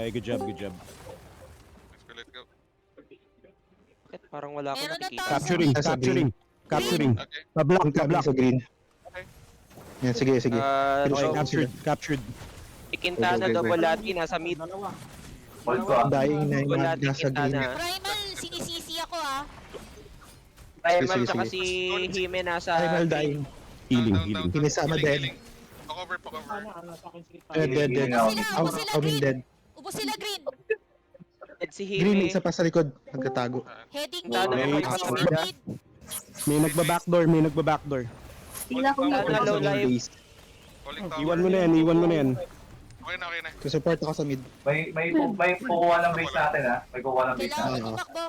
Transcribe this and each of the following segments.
Okay, good job, good job. Let's go. Bakit parang wala akong Meron na nakikita? tayo. Capturing, Nasa capturing, capturing. Okay. Pa-block, Incoming pa-block. sa green. Okay. Yan, sige, sige. Okay, Low. captured, captured. Si Quintana, Okay, okay, double okay. lati, nasa mid. Dying na yung Double mga lati, nasa green. Quintana. Primal, sinisisi ako ah. Primal, Sige, tsaka sige. si Hime nasa Primal green. dying. Healing, Down, healing. down. Kinisama Healing, dead. healing. Pa-cover, pa-cover. Dead, dead. Ubus sila Amin green. dead. Ubus sila green. Dead si Green, Hime. isa pa sa likod. Nagkatago. Heading Quintana, mid. may Assist patay na. mid. May nagba-backdoor, may nagba-backdoor. Quintana, low Sa life. base. Calling tower. Iwan mo na yan, iwan mo na yan. Okay na, okay na. Susupport ako sa mid. May kukuha ng base natin ha. May kukuha ng base Kailangan natin. ko tumakbo.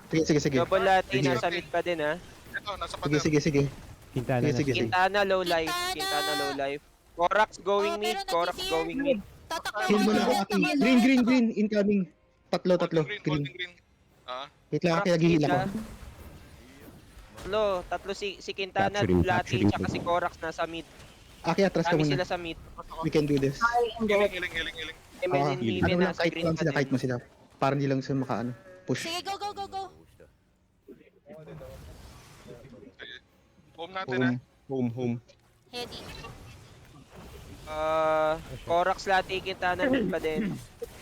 Sige, sige, sige. Double lati, Sige. nasa mid pa din ha. Ito, nasa Sige, pader. sige, sige. Quintana Sige, na. sige, sige. Quintana, low life. Quintana. Quintana, low life. Corax going Oh, mid. pero Corax nandito going yan. mid. Tatakbo Heal mo na ako, ulit Aki. ako, Green, ulit green, ako. green. Incoming. Tatlo. Green, Green. green. Ah, Wait lang, Aki. Corax Nag-heal mid, ako. ha. Tatlo si Quintana, Capturing, Lati, capturing. tsaka si Corax nasa mid. Aki, atras ka Kami muna. sila sa mid. We can do this. healing, healing, healing, healing. Emen and heal. Hime Ano lang, nasa kahit green mo pa sila, din. kahit mo sila. Para hindi lang sila makaano. Push. Sige, go, go, go, go. Sige. Boom natin ha. Home, home. Heading. Corax, Lati, Quintana, mid pa din.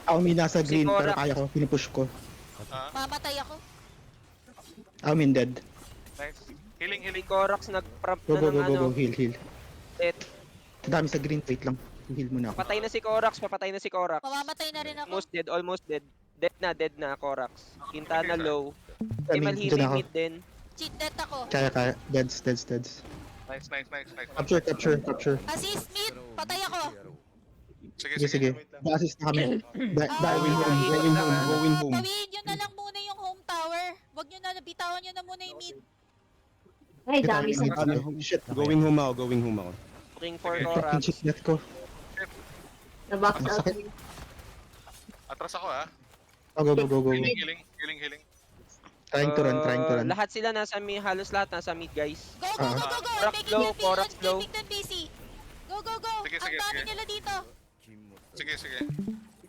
Ako may nasa Si green, pero Corax. kaya ko. Pinupush ko. Ah, Mamatay ako. Ako min dead. nice. Healing, Si healing. Corax nag-prompt Go, na go, ng go, go, ano. go. Heal, heal. Death. Dami sa green. Wait lang. Heal muna ako. Patay na si Corax, papatay na si Corax. Mamamatay na rin ako. Almost dead, almost dead. Dead na, Corax. Quintana low. Si Dami, Malhime dyan ako. mid din. Cheat death ako. Kaya, kaya. Deads, deads, deads. Nice, nice, nice, nice. Capture, capture, capture. Assist mid. Patay ako. Sige, Sige, sige. sige. Da-assist na kami. Going Ah, home, going home. Going home. Pawiin nyo na lang muna yung home tower. Wag nyo na, bitawan nyo na muna yung mid. Ay, dami sa Shit. Going home ako, going home ako. Looking for Sige. Fucking Corax. shit net ko. na-box out. Masakit. Atras ako ha. Oh, go, go, go, go. Healing, healing, healing, healing. Trying to run, trying to run. Lahat sila nasa mid, halos lahat nasa mid, guys. Go, go, go, go, go. Corax Making low, them busy. Corax low. Making them busy. Go, go, go. Sige, Ang sige, dami sige. nila dito. Sige, sige.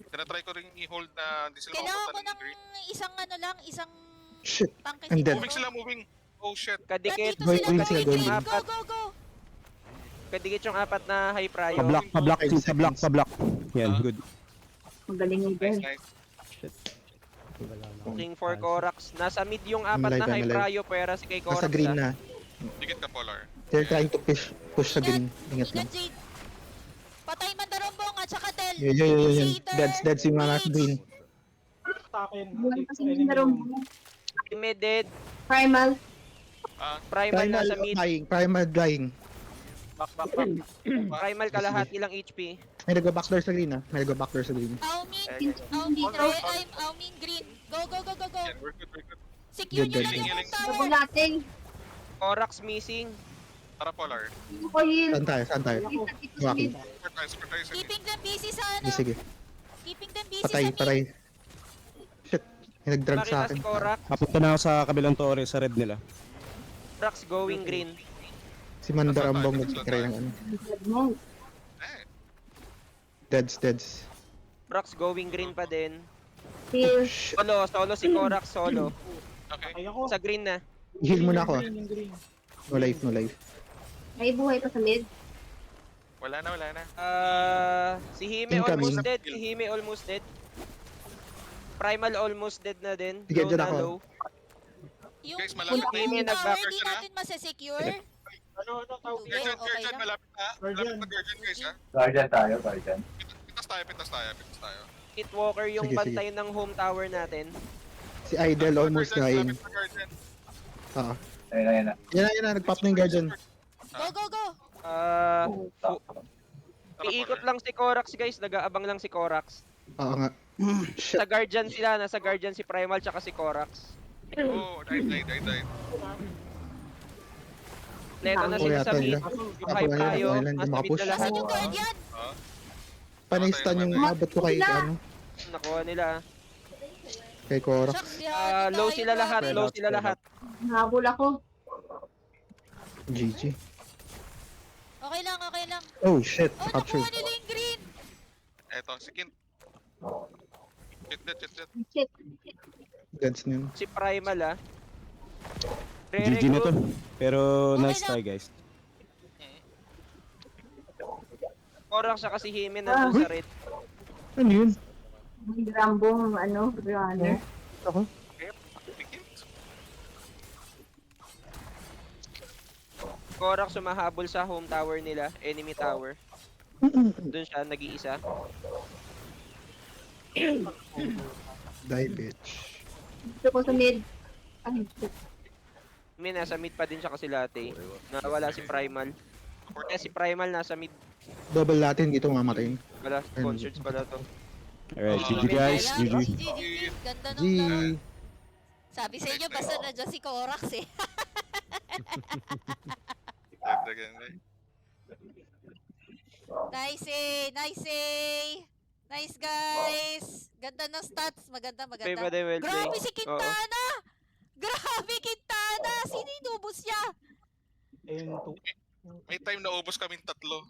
Tinatry ko rin i-hold na hindi sila Kailangan ko makapunta ng ng green. isang ano lang, isang Shit. tangke I'm dead. Moving sila, moving. Oh shit. Kadikit, Nandito Going sila, in going sila, going green. in. Go, go, go. kadikit yung apat na high prio. Pa-block, pa-block, pa-block, pa-block. Yan, good. Magaling yung Nice, girl. nice. Looking for Corax. Nasa mid yung apat alive, na high I'm alive. prio, pera si kay Corax. Nasa green ah. na. Dikit ka, Polar. They're trying to push sa green. Ingat lang. Ingat, Jade. Patay Mandarombong at saka Del. Yun. Initiator. Deads yung mga nasa green. Buwan kasi yung narong Hime dead. primal. Ah, Primal nasa mid. dying. Primal dying. Primal kalahat, ilang HP. May nagwa-backdoor sa green ah. May nagwa-backdoor sa green. Aumin, Aumin red, I'm Aumin green. Go, go, go, go, go. yeah, we're good, we're good. Secure Good, nyo good. lang yung Healing, home tower. Double natin. Corax missing. Tara, Polar. Hindi ko heal. Saan tayo? Saan tayo? Walking. Support tayo, support tayo. Sige. Keeping them busy sa ano. Sige, sige. Keeping them busy Patay, sa mid. patay. Shit. May nag-drag sa Makita akin. si Corax. Papunta na ako sa kabilang torre, sa red nila. Corax going green. Si Mandarambong nag-try ng ano. Mo. Eh, Deads. Corax going green pa din. Heal. Shit. Solo si Corax solo. okay. Sa green na. Heal muna ako ah. No life, no life. May buhay pa sa mid. Wala na, wala na. Si Hime Incoming. almost dead. Si Hime almost dead. Primal almost dead na din. Sige, Low dyan na ako. low. Yung, Guys, malapit yung na home yun, tower, nag-backer di ka na. natin masesecure. Okay, Guardian, okay Guardian, lang. malapit na. Malapit na Guardian, guys ha. Guardian tayo, guardian. Pitas tayo, pitas tayo, pitas tayo. Hitwalker yung Sige, bantay ng home tower natin. Si Idol almost dying. Malapit na Guardian. Oo. Ayun na. Yan na, nag-pop na yung Guardian. Go, go, go. Tara, Iikot Polar. lang si Corax guys. Nag-aabang lang si Corax. Oo nga. Shit. Sa Guardian sila. Nasa Guardian si Primal tsaka si Corax. Oh, died. Leto na Oh, sila yata sa mid. nila. Yung high Ako, tayo. wala, hindi Nasa mid makapush. na lahat. Asan yung guardian? Ah, Panay-stun yung abot ko kay ano. Nakuha nila. Kay Corax. Shucks, di ako Low tayo sila lahat. grabe. Low sila lahat. Habol ako. GG. Okay lang, okay lang. Oh shit. Oh, Capture. nakuha nila yung green. eto, si Kint. Chit dead, chit dead. Shit. Gans na yun. Si Primal ah. GG na to. Pero Okay nice lang. try guys. Korak siya kasi Himin nandun sa red. Ano yun? May Rambong, runner. Ako? Begin. Korak sumahabol sa home tower nila, enemy tower. Doon siya, nag-iisa. Die, bitch. Gusto ko sa mid. Ay, shit. May nasa mid pa din siya kasi latte. Nawala si Primal. Si Primal nasa mid. Double natin dito mamatay. Wala, sponsored pala to. Alright, GG guys. GG. GG. Ganda G. nung na. Sabi sa inyo, basta nandiyan si Corax eh. Dead again, right? Nice eh! Nice eh! Nice guys! Ganda ng stats. Maganda, Okay, maganda. but they will Grabe play. si Quintana! Grabe Quintana! Sino inubos niya? May time na ubos kaming tatlo.